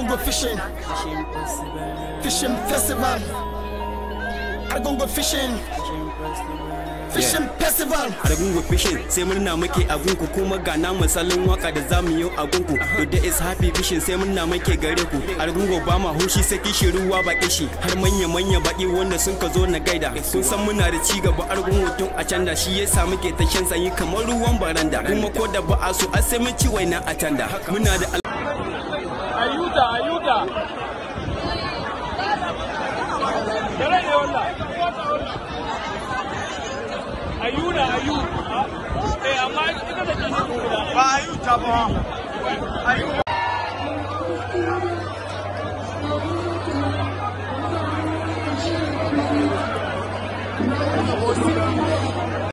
Argungu fishing. Fishing festival. Argungu fishing. Fishing festival. Argungu fishing sai murna muke a gunku kuma ga na misalin waka da zamu yi a gunku. Today is happy fishing sai murna muke gare ku. Argungu ba ma hushi sai kishi ruwa ba kishi har manya baki wanda sun ka zo na gaida. Kun san muna da ci gaba Argungu tun a can da shi yasa muke ta shan sanyi kamar ruwan baranda. Kuma ko da ba a so a sai mun ci waina a can da. Muna da ayuda. Dare ne wannan. Ayuda. Amma ita da ke ba ayuda ba. Ayuda.